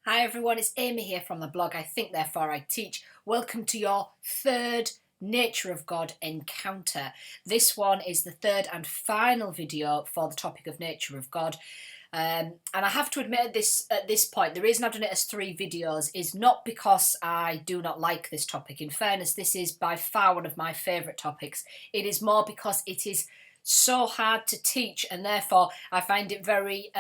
Hi everyone, it's Amy here from the blog I Think Therefore I Teach. Welcome to your third Nature of God encounter. This one is the third and final video for the topic of Nature of God. And I have to admit at this point, the reason I've done it as 3 videos is not because I do not like this topic. In fairness, this is by far one of my favourite topics. It is more because it is so hard to teach, and therefore I find it very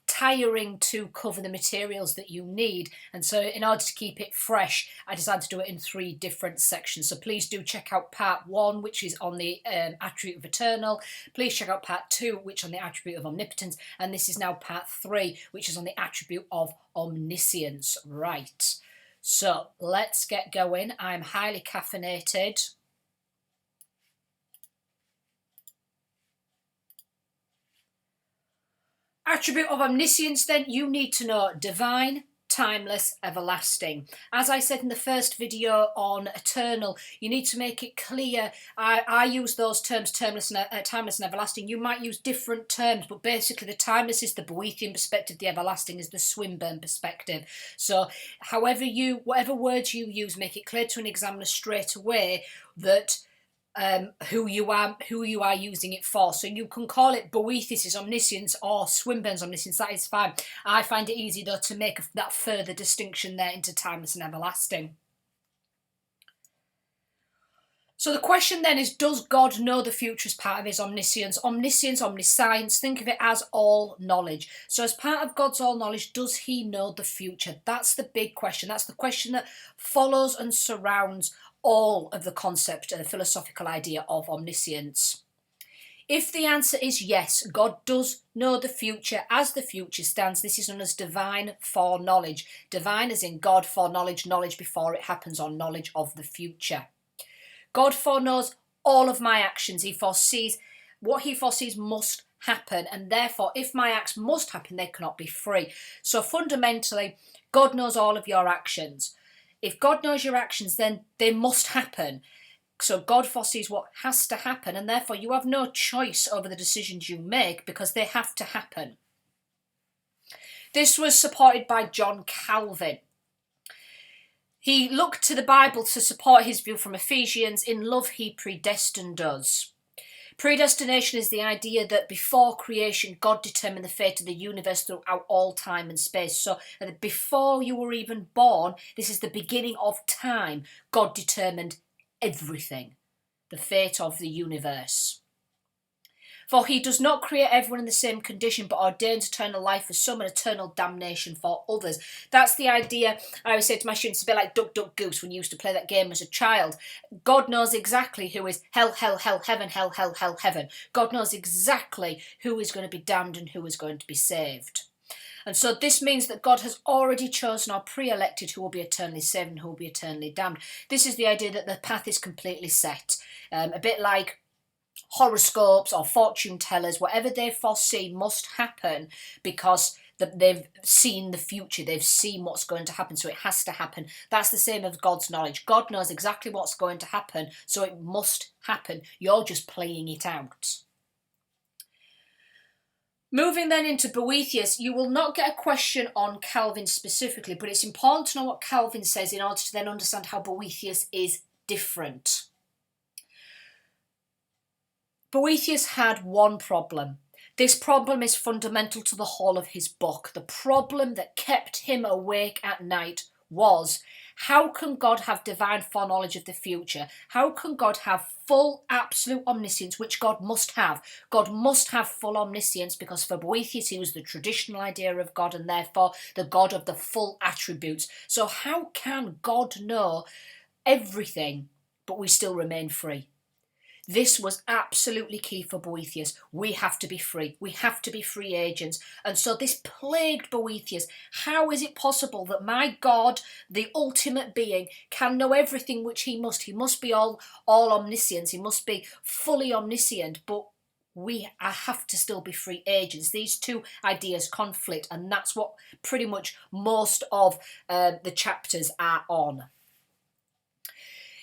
tiring to cover the materials that you need, and so in order to keep it fresh I decided to do it in 3 different sections. So please do check out part 1, which is on the attribute of eternal. Please check out part 2, which is on the attribute of omnipotence, and this is now part 3, which is on the attribute of omniscience. Right, so let's get going. I'm highly caffeinated. Attribute of omniscience, then, you need to know divine, timeless, everlasting. As I said in the first video on eternal, you need to make it clear. I use those terms, timeless and everlasting. You might use different terms, but basically the timeless is the Boethian perspective, the everlasting is the Swinburne perspective. So whatever words you use, make it clear to an examiner straight away that who you are using it for. So you can call it Boethius' omniscience or Swinburne's omniscience. That is fine. I find it easy though to make that further distinction there into timeless and everlasting. So the question then is, does God know the future as part of his omniscience? Omniscience, omniscience, think of it as all knowledge. So as part of God's all knowledge, does he know the future? That's the big question. That's the question that follows and surrounds all of the concept and the philosophical idea of omniscience. If the answer is yes, God does know the future as the future stands, this is known as divine foreknowledge. Divine as in God, foreknowledge, knowledge before it happens, or knowledge of the future. God foreknows all of my actions. He foresees what he foresees must happen, and therefore if my acts must happen, they cannot be free. So fundamentally, God knows all of your actions. If God knows your actions, then they must happen. So God foresees what has to happen, and therefore you have no choice over the decisions you make because they have to happen. This was supported by John Calvin. He looked to the Bible to support his view from Ephesians. In love he predestined us. Predestination is the idea that before creation, God determined the fate of the universe throughout all time and space. So before you were even born, this is the beginning of time. God determined everything, the fate of the universe. For he does not create everyone in the same condition, but ordains eternal life for some and eternal damnation for others. That's the idea. I always say to my students, a bit like Duck, Duck, Goose when you used to play that game as a child. God knows exactly who is hell, hell, hell, heaven, hell, hell, hell, heaven. God knows exactly who is going to be damned and who is going to be saved. And so this means that God has already chosen or pre-elected who will be eternally saved and who will be eternally damned. This is the idea that the path is completely set. A bit like horoscopes or fortune tellers, whatever they foresee must happen because they've seen the future, they've seen what's going to happen, so it has to happen. That's the same as God's knowledge. God knows exactly what's going to happen, so it must happen. You're just playing it out. Moving then into Boethius, you will not get a question on Calvin specifically, but it's important to know what Calvin says in order to then understand how Boethius is different. Boethius had one problem. This problem is fundamental to the whole of his book. The problem that kept him awake at night was, how can God have divine foreknowledge of the future? How can God have full absolute omniscience, which God must have? God must have full omniscience because for Boethius he was the traditional idea of God and therefore the God of the full attributes. So how can God know everything but we still remain free? This was absolutely key for Boethius. We have to be free. We have to be free agents. And so this plagued Boethius. How is it possible that my God, the ultimate being, can know everything which he must? He must be all omniscience. He must be fully omniscient. But we have to still be free agents. These two ideas conflict, and that's what pretty much most of the chapters are on.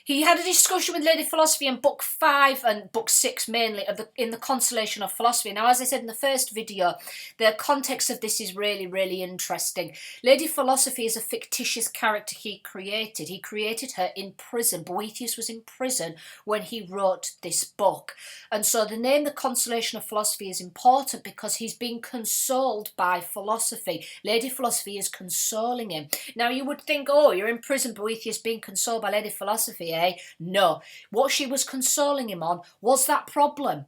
He had a discussion with Lady Philosophy in book 5 and book 6 mainly in the Consolation of Philosophy. Now, as I said in the first video, the context of this is really, really interesting. Lady Philosophy is a fictitious character he created. He created her in prison. Boethius was in prison when he wrote this book. And so the name The Consolation of Philosophy is important because he's being consoled by philosophy. Lady Philosophy is consoling him. Now, you would think, oh, you're in prison, Boethius being consoled by Lady Philosophy. No, what she was consoling him on was that problem.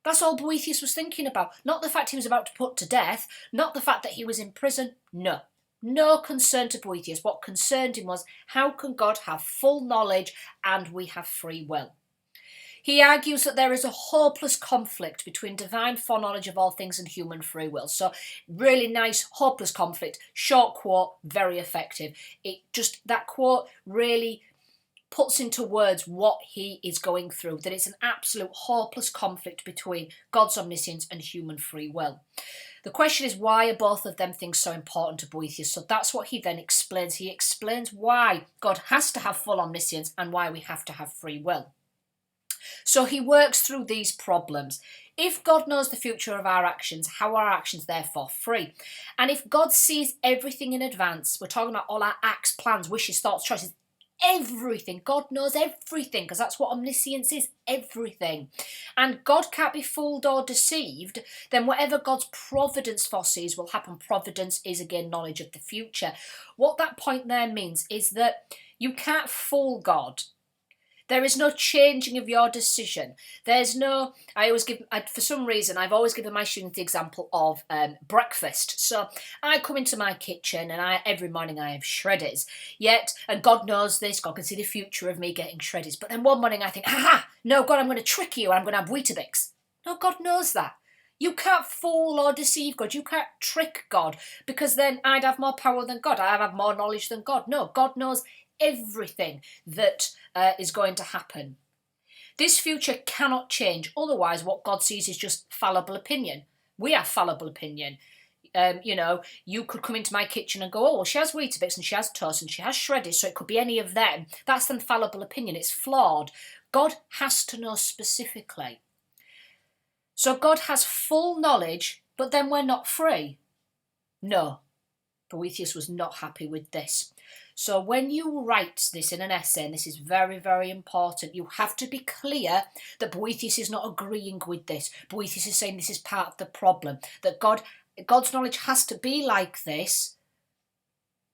That's all Boethius was thinking about. Not the fact he was about to put to death, not the fact that he was in prison. No concern to Boethius. What concerned him was, how can God have full knowledge and we have free will? He argues that there is a hopeless conflict between divine foreknowledge of all things and human free will. So really nice, hopeless conflict. Short quote, very effective. That quote really puts into words what he is going through, that it's an absolute hopeless conflict between God's omniscience and human free will. The question is, why are both of them things so important to Boethius? So that's what he then explains. He explains why God has to have full omniscience and why we have to have free will. So he works through these problems. If God knows the future of our actions, how are our actions therefore free? And if God sees everything in advance, we're talking about all our acts, plans, wishes, thoughts, choices, everything. God knows everything, because that's what omniscience is, everything. And God can't be fooled or deceived, then whatever God's providence foresees will happen. Providence is, again, knowledge of the future. What that point there means is that you can't fool God. There is no changing of your decision. There's no, for some reason, I've always given my students the example of breakfast. So I come into my kitchen and every morning I have shredders. And God knows this, God can see the future of me getting shredders. But then one morning I think, no, God, I'm going to trick you and I'm going to have Weetabix. No, God knows that. You can't fool or deceive God. You can't trick God, because then I'd have more power than God. I'd have more knowledge than God. No, God knows everything that is going to happen. This future cannot change. Otherwise, what God sees is just fallible opinion. We have fallible opinion. You could come into my kitchen and go, oh, well, she has Weetabix and she has toast and she has shredders, so it could be any of them. That's an fallible opinion. It's flawed. God has to know specifically. So God has full knowledge, but then we're not free. No, Boethius was not happy with this. So when you write this in an essay, and this is very, very important, you have to be clear that Boethius is not agreeing with this. Boethius is saying this is part of the problem, that God's knowledge has to be like this,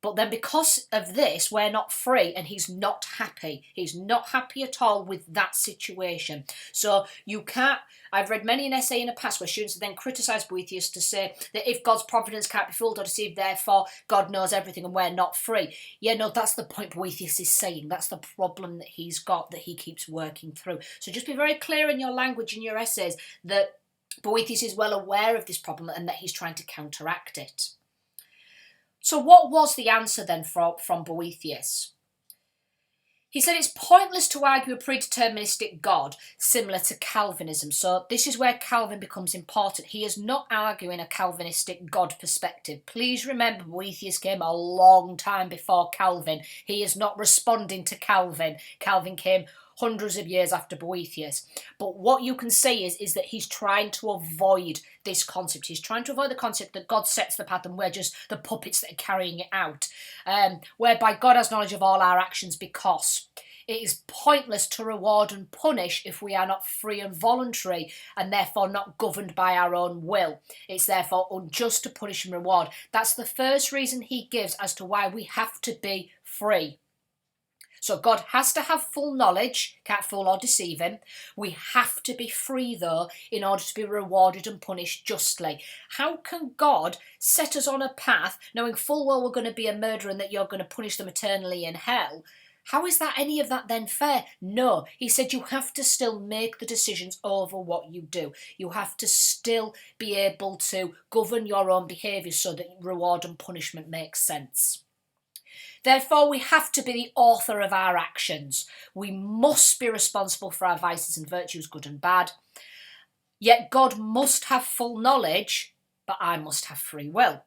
but then because of this, we're not free, and he's not happy. He's not happy at all with that situation. So you can't, I've read many an essay in the past where students have then criticised Boethius to say that if God's providence can't be fooled or deceived, therefore God knows everything and we're not free. Yeah, no, that's the point Boethius is saying. That's the problem that he's got, that he keeps working through. So just be very clear in your language in your essays that Boethius is well aware of this problem and that he's trying to counteract it. So what was the answer then from Boethius? He said it's pointless to argue a predeterministic God similar to Calvinism. So this is where Calvin becomes important. He is not arguing a Calvinistic God perspective. Please remember, Boethius came a long time before Calvin. He is not responding to Calvin. Calvin came hundreds of years after Boethius. But what you can say is that he's trying to avoid this concept. He's trying to avoid the concept that God sets the path and we're just the puppets that are carrying it out. Whereby God has knowledge of all our actions, because it is pointless to reward and punish if we are not free and voluntary and therefore not governed by our own will. It's therefore unjust to punish and reward. That's the first reason he gives as to why we have to be free. So God has to have full knowledge, can't fool or deceive him. We have to be free, though, in order to be rewarded and punished justly. How can God set us on a path knowing full well we're going to be a murderer and that you're going to punish them eternally in hell? How is that any of that then fair? No, he said you have to still make the decisions over what you do. You have to still be able to govern your own behaviour so that reward and punishment makes sense. Therefore, we have to be the author of our actions. We must be responsible for our vices and virtues, good and bad. Yet God must have full knowledge, but I must have free will.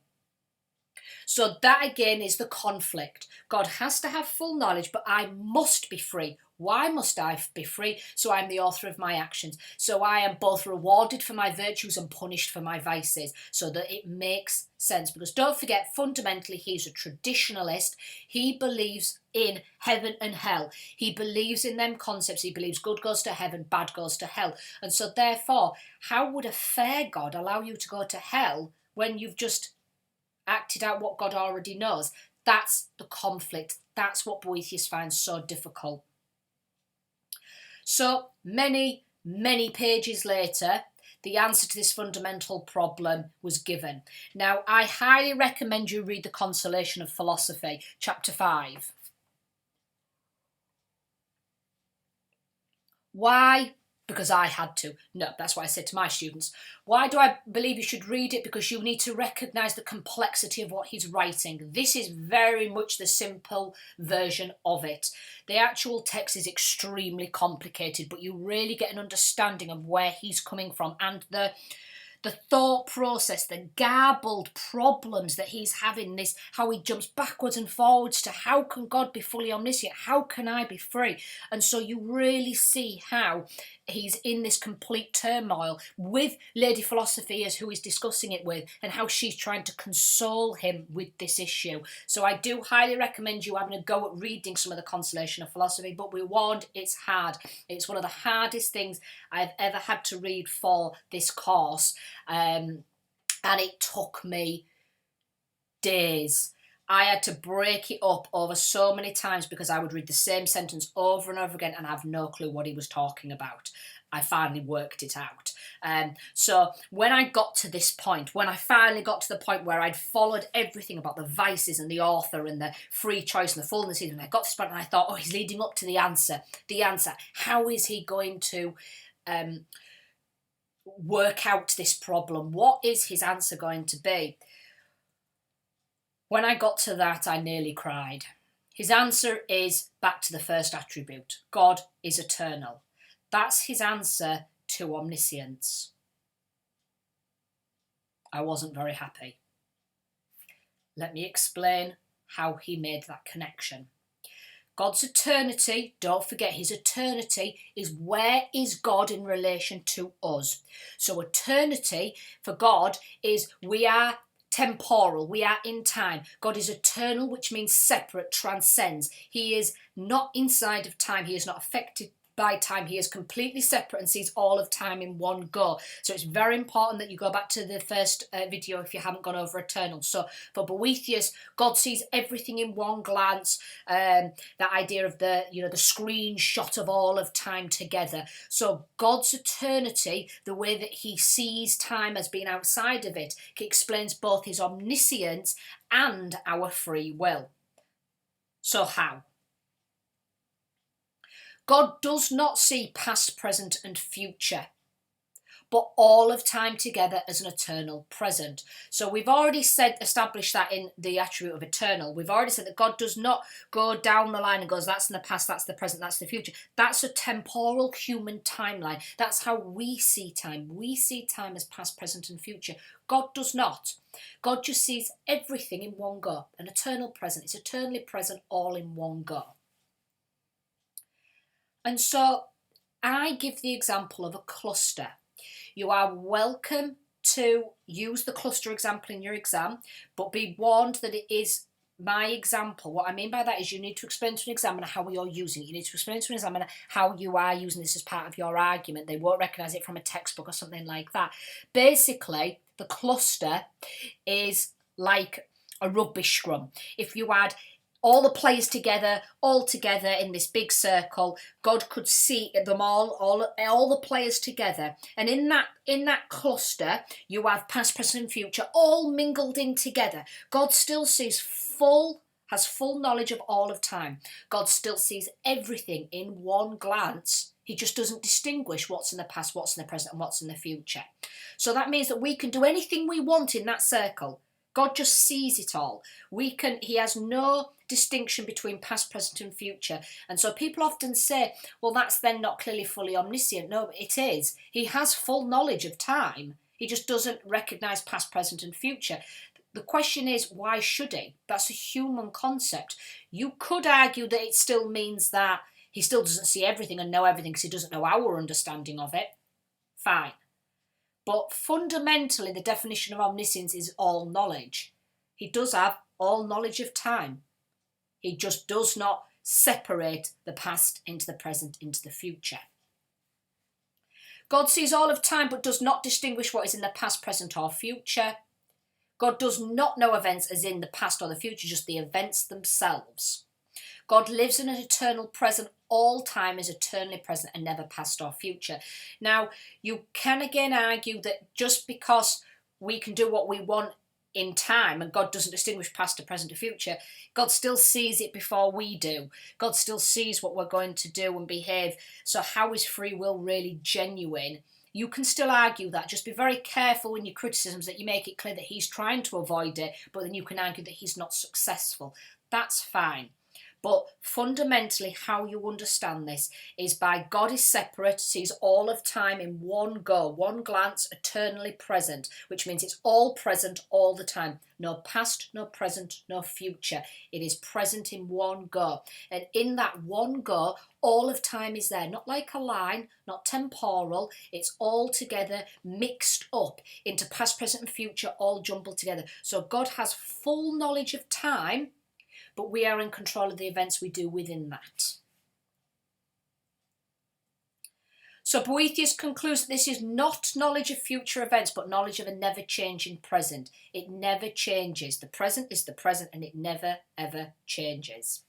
So that again is the conflict. God has to have full knowledge, but I must be free. Why must I be free? So I'm the author of my actions. So I am both rewarded for my virtues and punished for my vices, so that it makes sense. Because don't forget, fundamentally, he's a traditionalist. He believes in heaven and hell. He believes in them concepts. He believes good goes to heaven, bad goes to hell. And so therefore, how would a fair God allow you to go to hell when you've just acted out what God already knows? That's the conflict. That's what Boethius finds so difficult. So many pages later, the answer to this fundamental problem was given. Now, I highly recommend you read The Consolation of Philosophy, chapter 5. Why? Because I had to. No, that's what I said to my students. Why do I believe you should read it? Because you need to recognise the complexity of what he's writing. This is very much the simple version of it. The actual text is extremely complicated, but you really get an understanding of where he's coming from and the thought process, the garbled problems that he's having, this, how he jumps backwards and forwards to how can God be fully omniscient? How can I be free? And so you really see how he's in this complete turmoil with Lady Philosophy as who he's discussing it with, and how she's trying to console him with this issue. So I do highly recommend you having a go at reading some of The Consolation of Philosophy, but we're warned it's hard. It's one of the hardest things I've ever had to read for this course. And it took me days. I had to break it up over so many times because I would read the same sentence over and over again and have no clue what he was talking about. I finally worked it out. So when I got to this point, when I finally got to the point where I'd followed everything about the vices and the author and the free choice and the fullness, and I got to this point and I thought, oh, he's leading up to the answer. The answer. How is he going to work out this problem? What is his answer going to be? When I got to that, I nearly cried. His answer is back to the first attribute. God is eternal. That's his answer to omniscience. I wasn't very happy. Let me explain how he made that connection. God's eternity, don't forget his eternity, is where is God in relation to us. So eternity for God is we are temporal, we are in time. God is eternal, which means separate, transcends. He is not inside of time, he is not affected by time, he is completely separate and sees all of time in one go. So it's very important that you go back to the first video if you haven't gone over eternal. So for Boethius, God sees everything in one glance. That idea of the screenshot of all of time together. So God's eternity, the way that he sees time as being outside of it, explains both his omniscience and our free will. So how? God does not see past, present and future, but all of time together as an eternal present. So we've already established that in the attribute of eternal. We've already said that God does not go down the line and goes, that's in the past, that's the present, that's the future. That's a temporal human timeline. That's how we see time. We see time as past, present and future. God does not. God just sees everything in one go. An eternal present. It's eternally present all in one go. And so I give the example of a cluster. You are welcome to use the cluster example in your exam, but be warned that it is my example. What I mean by that is you need to explain to an examiner how you're using it. You need to explain to an examiner how you are using this as part of your argument. They won't recognise it from a textbook or something like that. Basically, the cluster is like a rugby scrum. If you had all the players together, all together in this big circle, God could see them all the players together. And in that cluster, you have past, present and future all mingled in together. God still has full knowledge of all of time. God still sees everything in one glance. He just doesn't distinguish what's in the past, what's in the present and what's in the future. So that means that we can do anything we want in that circle. God just sees it all. He has no distinction between past, present and future. And so people often say, well, that's then not clearly fully omniscient. No, it is. He has full knowledge of time. He just doesn't recognise past, present and future. The question is, why should he? That's a human concept. You could argue that it still means that He still doesn't see everything and know everything because he doesn't know our understanding of it. Fine. But fundamentally, the definition of omniscience is all knowledge. He does have all knowledge of time. He just does not separate the past into the present, into the future. God sees all of time but does not distinguish what is in the past, present or future. God does not know events as in the past or the future, just the events themselves. God lives in an eternal present. All time is eternally present and never past or future. Now, you can again argue that just because we can do what we want in time and God doesn't distinguish past to present to future, God still sees it before we do. God still sees what we're going to do and behave. So how is free will really genuine? You can still argue that. Just be very careful in your criticisms that you make it clear that he's trying to avoid it, but then you can argue that he's not successful. That's fine. But fundamentally, how you understand this is by God is separate, sees all of time in one go, one glance, eternally present, which means it's all present all the time. No past, no present, no future. It is present in one go. And in that one go, all of time is there. Not like a line, not temporal. It's all together, mixed up into past, present and future, all jumbled together. So God has full knowledge of time, but we are in control of the events we do within that. So Boethius concludes that this is not knowledge of future events, but knowledge of a never-changing present. It never changes. The present is the present, and it never, ever changes.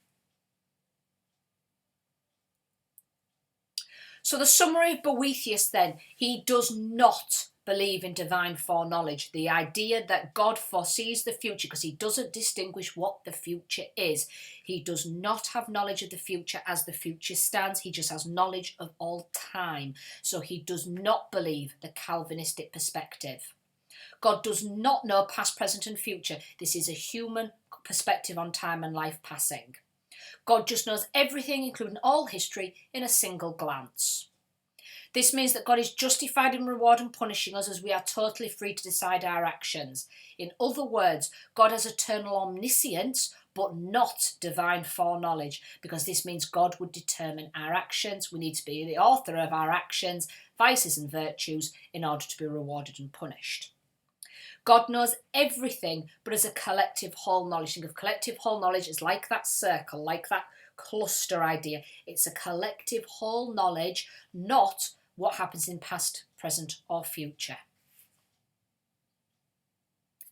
So the summary of Boethius then, he does not believe in divine foreknowledge, the idea that God foresees the future because he doesn't distinguish what the future is. He does not have knowledge of the future as the future stands. He just has knowledge of all time. So he does not believe the Calvinistic perspective. God does not know past, present and future. This is a human perspective on time and life passing. God just knows everything, including all history, in a single glance. This means that God is justified in reward and punishing us as we are totally free to decide our actions. In other words, God has eternal omniscience, but not divine foreknowledge, because this means God would determine our actions. We need to be the author of our actions, vices and virtues, in order to be rewarded and punished. God knows everything, but as a collective whole knowledge. Think of collective whole knowledge as like that circle, like that cluster idea. It's a collective whole knowledge, not what happens in past, present or future.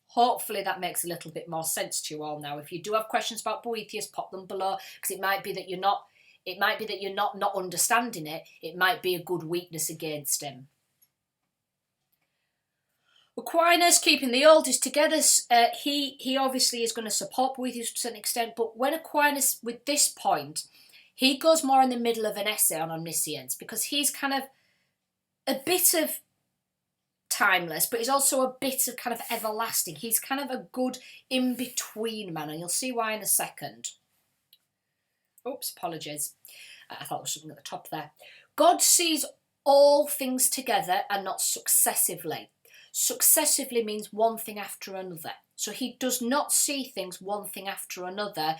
Hopefully that makes a little bit more sense to you all now. If you do have questions about Boethius, pop them below, because it might be that you're not understanding it. It might be a good weakness against him. Aquinas, keeping the oldest together, he obviously is going to support Boethius to a certain extent, but when Aquinas, with this point, he goes more in the middle of an essay on omniscience, because he's kind of a bit of timeless, but he's also a bit of kind of everlasting. He's kind of a good in-between man, and you'll see why in a second. Oops, apologies. I thought there was something at the top there. God sees all things together and not successively. Successively means one thing after another. So he does not see things one thing after another.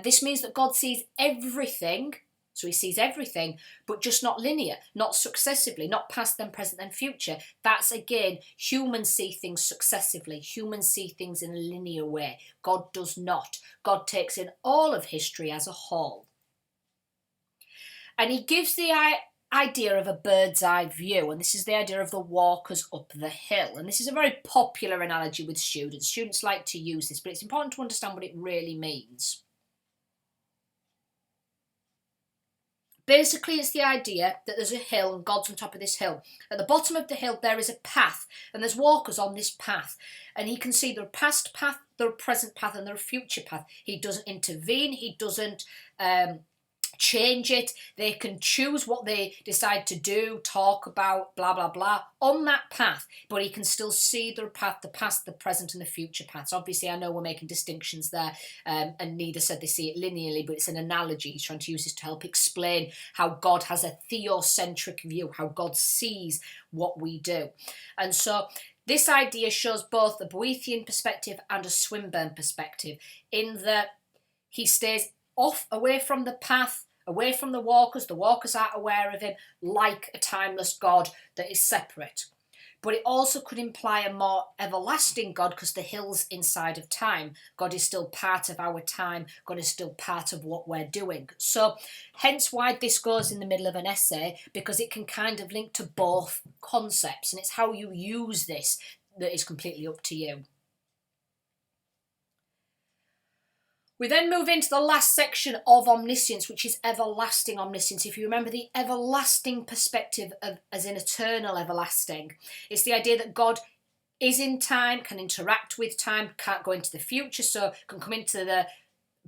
This means that God sees everything. So he sees everything, but just not linear, not successively, not past, then present, then future. That's again, humans see things successively. Humans see things in a linear way. God does not. God takes in all of history as a whole. And he gives the idea of a bird's eye view, and this is the idea of the walkers up the hill. And this is a very popular analogy with students. Students like to use this, but it's important to understand what it really means. Basically, it's the idea that there's a hill and God's on top of this hill. At the bottom of the hill, there is a path, and there's walkers on this path. And he can see the past path, the present path, and the future path. He doesn't intervene. He doesn't change it. They can choose what they decide to do, talk about, blah, blah, blah, on that path. But he can still see the path, the past, the present, and the future paths. Obviously, I know we're making distinctions there, and neither said they see it linearly, but it's an analogy. He's trying to use this to help explain how God has a theocentric view, how God sees what we do. And so this idea shows both a Boethian perspective and a Swinburne perspective, in that he stays off, away from the path, away from the walkers aren't aware of him, like a timeless God that is separate. But it also could imply a more everlasting God, because the hill's inside of time. God is still part of our time. God is still part of what we're doing. So hence why this goes in the middle of an essay, because it can kind of link to both concepts, and it's how you use this that is completely up to you. We then move into the last section of omniscience, which is everlasting omniscience. If you remember the everlasting perspective of as in eternal everlasting, it's the idea that God is in time, can interact with time, can't go into the future, so can come into the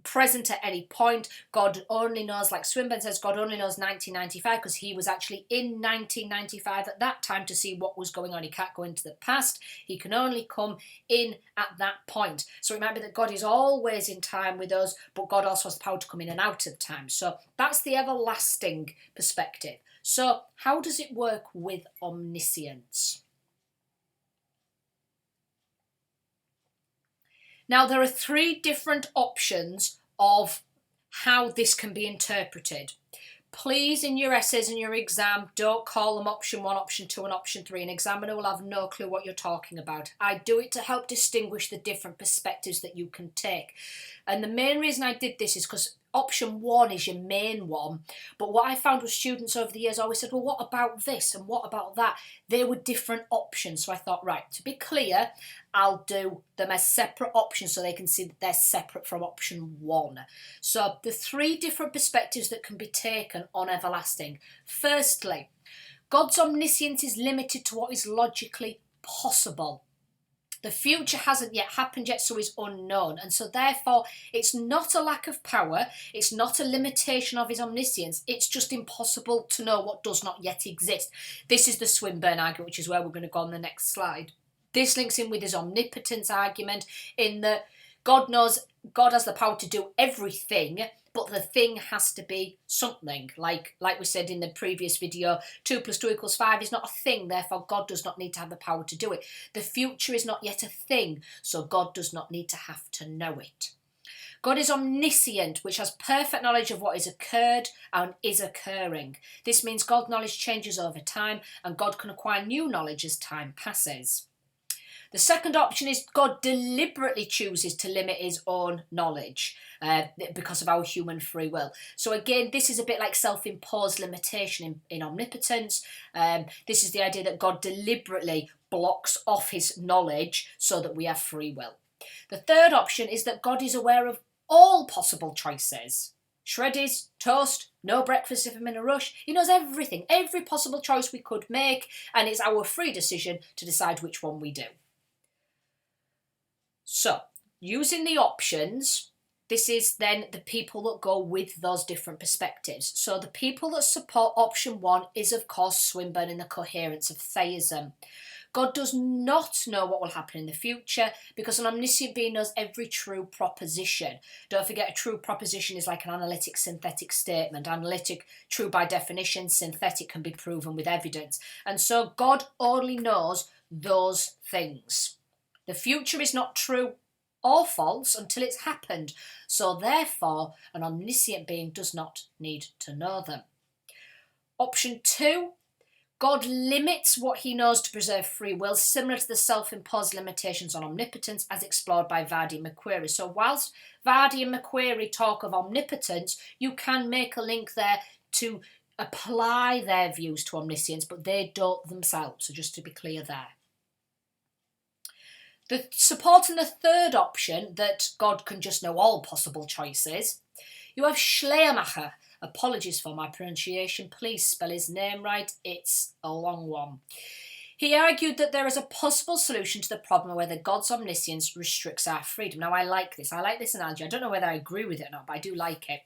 present at any point. God only knows, like Swinburne says, God only knows 1995 because he was actually in 1995 at that time to see what was going on. He can't go into the past. He can only come in at that point. So remember that God is always in time with us, but God also has the power to come in and out of time. So that's the everlasting perspective. So how does it work with omniscience? Now, there are three different options of how this can be interpreted. Please, in your essays and your exam, don't call them option 1, option 2 and option 3. An examiner will have no clue what you're talking about. I do it to help distinguish the different perspectives that you can take. And the main reason I did this is because option 1 is your main one. But what I found was students over the years always said, well, what about this and what about that? They were different options. So I thought, right, to be clear, I'll do them as separate options so they can see that they're separate from option 1. So the three different perspectives that can be taken on everlasting. Firstly, God's omniscience is limited to what is logically possible. The future hasn't yet happened yet, so is unknown. And so therefore, it's not a lack of power. It's not a limitation of his omniscience. It's just impossible to know what does not yet exist. This is the Swinburne argument, which is where we're going to go on the next slide. This links in with his omnipotence argument in that God has the power to do everything, but the thing has to be something. Like we said in the previous video, 2 + 2 = 5 is not a thing, therefore God does not need to have the power to do it. The future is not yet a thing, so God does not need to have to know it. God is omniscient, which has perfect knowledge of what is occurred and is occurring. This means God's knowledge changes over time, and God can acquire new knowledge as time passes. The second option is God deliberately chooses to limit his own knowledge because of our human free will. So again, this is a bit like self-imposed limitation in omnipotence. This is the idea that God deliberately blocks off his knowledge so that we have free will. The third option is that God is aware of all possible choices. Shreddies, toast, no breakfast if I'm in a rush. He knows everything, every possible choice we could make, and it's our free decision to decide which one we do. So, using the options, this is then the people that go with those different perspectives. So the people that support option 1 is, of course, Swinburne in the coherence of theism. God does not know what will happen in the future because an omniscient being knows every true proposition. Don't forget, a true proposition is like an analytic synthetic statement. Analytic, true by definition, synthetic can be proven with evidence. And so God only knows those things. The future is not true or false until it's happened, so therefore an omniscient being does not need to know them. Option 2, God limits what he knows to preserve free will, similar to the self-imposed limitations on omnipotence as explored by Vardy and Macquarie. So whilst Vardy and Macquarie talk of omnipotence, you can make a link there to apply their views to omniscience, but they don't themselves, so just to be clear there. The supporting the third option, that God can just know all possible choices, you have Schleiermacher. Apologies for my pronunciation, please spell his name right, it's a long one. He argued that there is a possible solution to the problem of whether God's omniscience restricts our freedom. Now I like this analogy. I don't know whether I agree with it or not, but I do like it.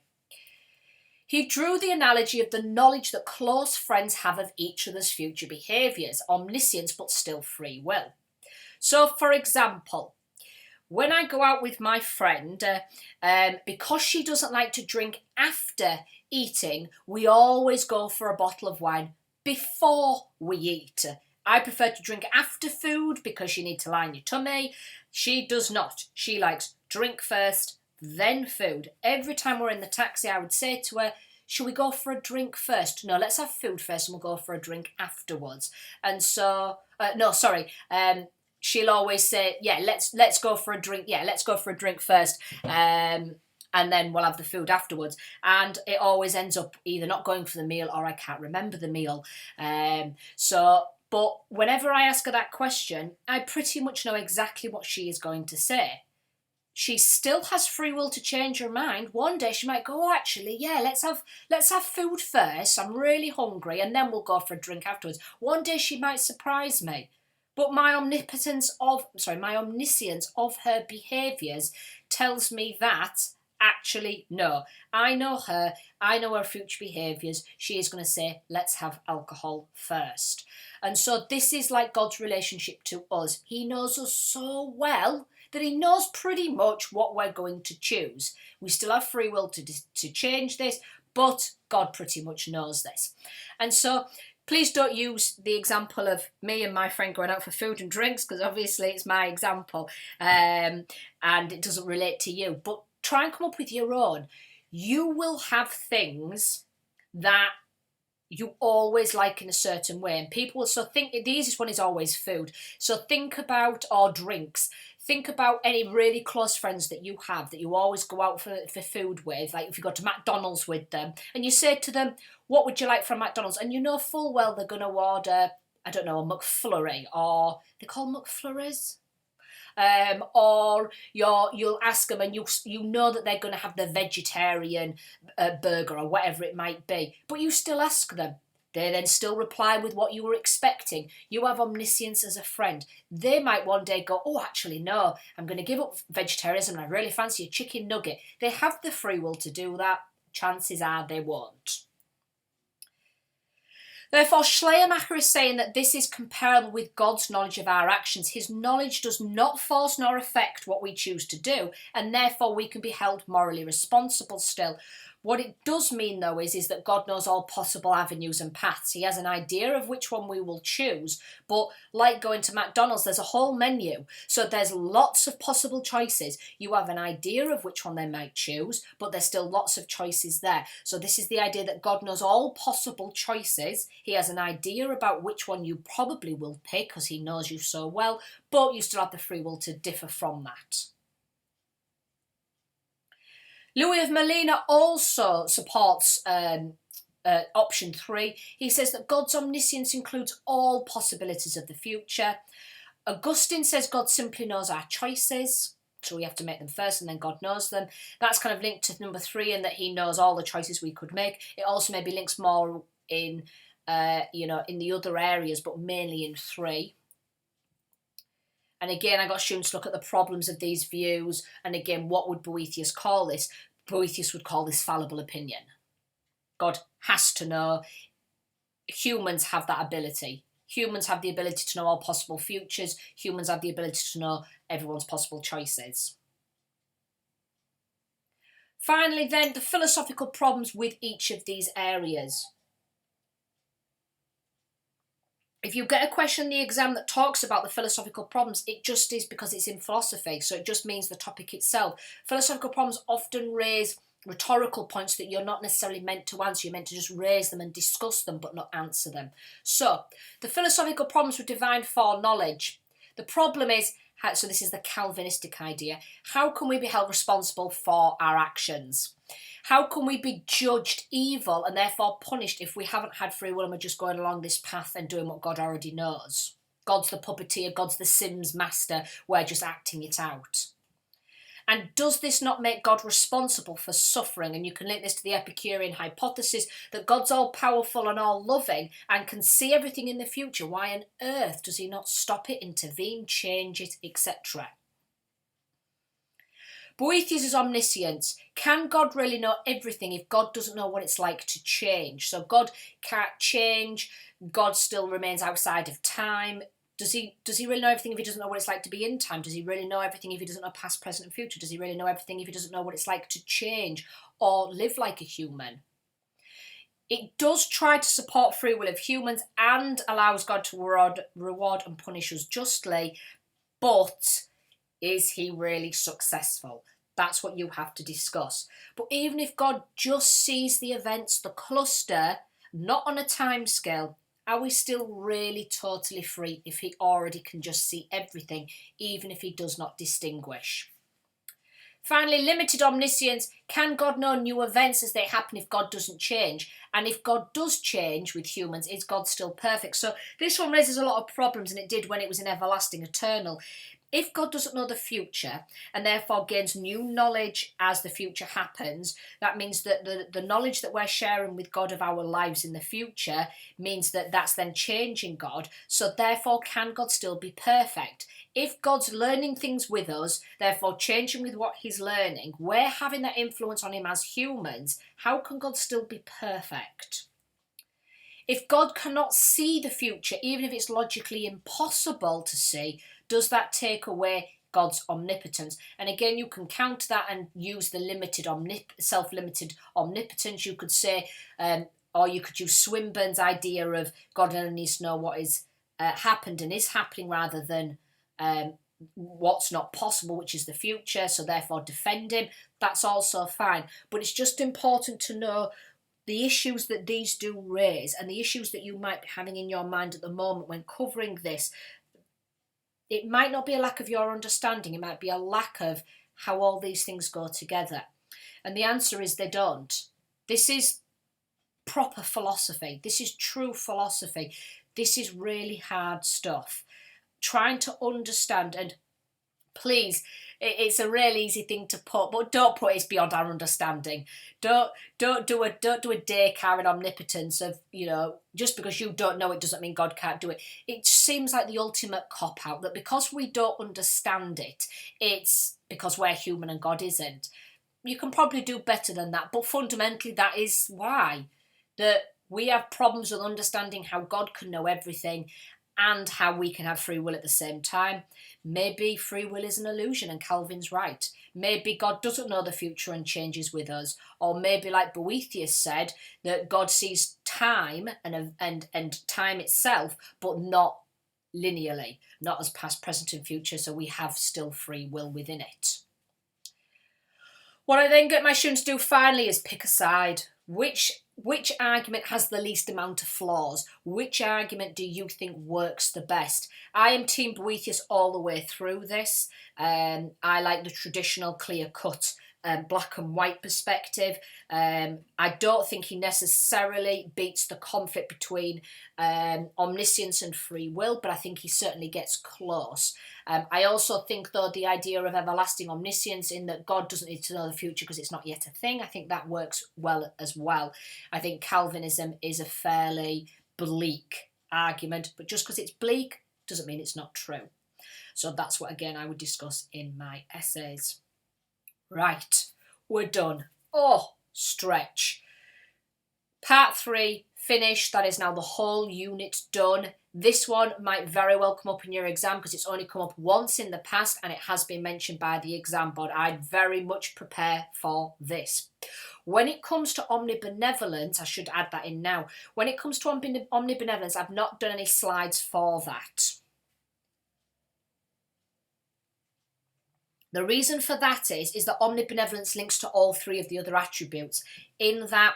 He drew the analogy of the knowledge that close friends have of each other's future behaviours, omniscience but still free will. So, for example, when I go out with my friend, because she doesn't like to drink after eating, we always go for a bottle of wine before we eat. I prefer to drink after food because you need to line your tummy. She does not. She likes drink first, then food. Every time we're in the taxi, I would say to her, should we go for a drink first? No, let's have food first and we'll go for a drink afterwards. And so, no, sorry. She'll always say, yeah, let's go for a drink. Yeah, let's go for a drink first. And then we'll have the food afterwards. And it always ends up either not going for the meal or I can't remember the meal. But whenever I ask her that question, I pretty much know exactly what she is going to say. She still has free will to change her mind. One day she might go, oh, actually, yeah, let's have food first. I'm really hungry, and then we'll go for a drink afterwards. One day she might surprise me. But my omniscience of her behaviours tells me that actually, no. I know her. I know her future behaviours. She is going to say, let's have alcohol first. And so this is like God's relationship to us. He knows us so well that he knows pretty much what we're going to choose. We still have free will to change this, but God pretty much knows this. And so please don't use the example of me and my friend going out for food and drinks, because obviously it's my example and it doesn't relate to you. But try and come up with your own. You will have things that you always like in a certain way. And people, so think, the easiest one is always food. So think about, or drinks. Think about any really close friends that you have that you always go out for food with. Like if you go to McDonald's with them and you say to them, what would you like from McDonald's? And you know full well they're going to order, I don't know, a McFlurry, or they call McFlurries. Or you'll ask them and you know that they're going to have the vegetarian burger or whatever it might be. But you still ask them. They then still reply with what you were expecting. You have omniscience as a friend. They might one day go, oh, actually, no, I'm going to give up vegetarianism and I really fancy a chicken nugget. They have the free will to do that. Chances are they won't. Therefore, Schleiermacher is saying that this is comparable with God's knowledge of our actions. His knowledge does not force nor affect what we choose to do, and therefore we can be held morally responsible still. What it does mean, though, is that God knows all possible avenues and paths. He has an idea of which one we will choose, but like going to McDonald's, there's a whole menu, so there's lots of possible choices. You have an idea of which one they might choose, but there's still lots of choices there. So this is the idea that God knows all possible choices. He has an idea about which one you probably will pick because he knows you so well, but you still have the free will to differ from that. Louis of Molina also supports option 3. He says that God's omniscience includes all possibilities of the future. Augustine says God simply knows our choices, so we have to make them first and then God knows them. That's kind of linked to number 3 in that he knows all the choices we could make. It also maybe links more in, in the other areas, but mainly in 3. And again, I got students to look at the problems of these views. And again, what would Boethius call this? Boethius would call this fallible opinion. God has to know. Humans have that ability. Humans have the ability to know all possible futures. Humans have the ability to know everyone's possible choices. Finally, then, the philosophical problems with each of these areas. If you get a question in the exam that talks about the philosophical problems, it just is because it's in philosophy, so it just means the topic itself. Philosophical problems often raise rhetorical points that you're not necessarily meant to answer. You're meant to just raise them and discuss them, but not answer them. So, the philosophical problems with divine foreknowledge. The problem is, so this is the Calvinistic idea, how can we be held responsible for our actions? How can we be judged evil and therefore punished if we haven't had free will and we're just going along this path and doing what God already knows? God's the puppeteer, God's the Sims master, we're just acting it out. And does this not make God responsible for suffering? And you can link this to the Epicurean hypothesis that God's all-powerful and all-loving and can see everything in the future. Why on earth does he not stop it, intervene, change it, etc.? Boethius' omniscience. Can God really know everything if God doesn't know what it's like to change? So God can't change, God still remains outside of time. Does he really know everything if he doesn't know what it's like to be in time? Does he really know everything if he doesn't know past, present and future? Does he really know everything if he doesn't know what it's like to change or live like a human? It does try to support free will of humans and allows God to reward and punish us justly, but is he really successful? That's what you have to discuss. But even if God just sees the events, the cluster, not on a time scale, are we still really totally free if he already can just see everything, even if he does not distinguish? Finally, limited omniscience. Can God know new events as they happen if God doesn't change? And if God does change with humans, is God still perfect? So this one raises a lot of problems, and it did when it was in everlasting, eternal. If God doesn't know the future and therefore gains new knowledge as the future happens, that means that the knowledge that we're sharing with God of our lives in the future means that that's then changing God. So therefore, can God still be perfect? If God's learning things with us, therefore changing with what he's learning, we're having that influence on him as humans, how can God still be perfect? If God cannot see the future, even if it's logically impossible to see, does that take away God's omnipotence? And again, you can counter that and use the self-limited omnipotence. You could say, or you could use Swinburne's idea of God only needs to know what is happened and is happening rather than what's not possible, which is the future, so therefore defend him. That's also fine. But it's just important to know the issues that these do raise and the issues that you might be having in your mind at the moment when covering this. It might not be a lack of your understanding, it might be a lack of how all these things go together. And the answer is they don't. This is proper philosophy. This is true philosophy. This is really hard stuff. Trying to understand, and please, it's a real easy thing to put, but don't put it's beyond our understanding. Don't do a daycare in omnipotence of, just because you don't know it doesn't mean God can't do it. It seems like the ultimate cop-out, that because we don't understand it, it's because we're human and God isn't. You can probably do better than that, but fundamentally that is why. That we have problems with understanding how God can know everything and how we can have free will at the same time. Maybe free will is an illusion and Calvin's right. Maybe God doesn't know the future and changes with us. Or maybe, like Boethius said, that God sees time and time itself, but not linearly, not as past, present and future, so we have still free will within it. What I then get my students to do finally is pick a side. Which argument has the least amount of flaws? Which argument do you think works the best? I am Team Boethius all the way through this. I like the traditional clear-cut black and white perspective. I don't think he necessarily beats the conflict between omniscience and free will, but I think he certainly gets close. I also think, though, the idea of everlasting omniscience, in that God doesn't need to know the future because it's not yet a thing, I think that works well as well. I think Calvinism is a fairly bleak argument, but just because it's bleak doesn't mean it's not true. So that's what, again, I would discuss in my essays. Right, we're done. Oh, stretch. Part 3, finished. That is now the whole unit done. This one might very well come up in your exam because it's only come up once in the past and it has been mentioned by the exam board. I'd very much prepare for this. When it comes to omnibenevolence, I should add that in now. When it comes to omnibenevolence, I've not done any slides for that. The reason for that is that omnibenevolence links to all 3 of the other attributes, in that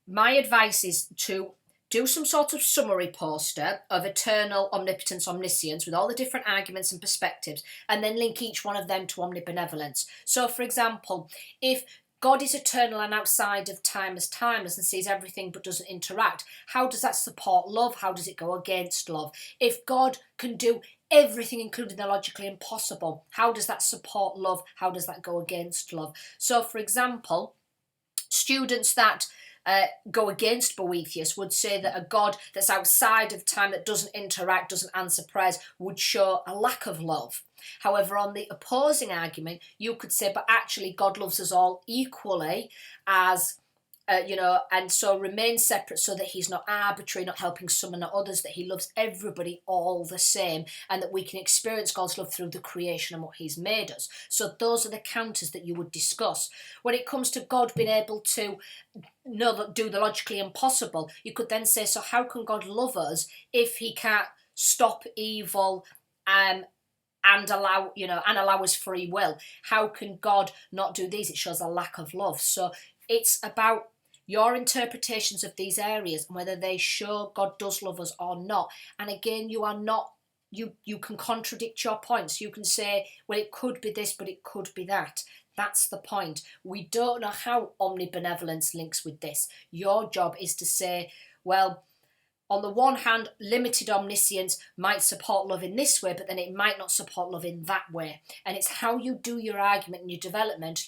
my advice is to do some sort of summary poster of eternal omnipotence, omniscience, with all the different arguments and perspectives, and then link each one of them to omnibenevolence. So, for example, if God is eternal and outside of time as timeless and sees everything but doesn't interact, how does that support love? How does it go against love? If God can do everything, including the logically impossible, how does that support love? How does that go against love? So, for example, students that go against Boethius would say that a God that's outside of time, that doesn't interact, doesn't answer prayers, would show a lack of love. However, on the opposing argument, you could say, but actually God loves us all equally, as and so remains separate, so that he's not arbitrary, not helping some and not others, that he loves everybody all the same, and that we can experience God's love through the creation and what he's made us. So those are the counters that you would discuss. When it comes to God being able to do the logically impossible, you could then say, so how can God love us if he can't stop evil and allow us free will. How can God not do these? It shows a lack of love. So it's about your interpretations of these areas and whether they show God does love us or not. And again, you can contradict your points. You can say, well, it could be this, but it could be that. That's the point. We don't know how omnibenevolence links with this. Your job is to say, well, on the one hand, limited omniscience might support love in this way, but then it might not support love in that way. And it's how you do your argument and your development,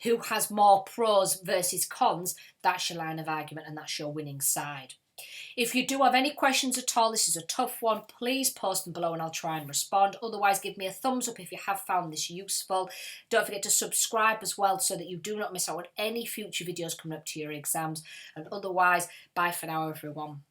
who has more pros versus cons, that's your line of argument and that's your winning side. If you do have any questions at all, this is a tough one, please post them below and I'll try and respond. Otherwise, give me a thumbs up if you have found this useful. Don't forget to subscribe as well so that you do not miss out on any future videos coming up to your exams. And otherwise, bye for now, everyone.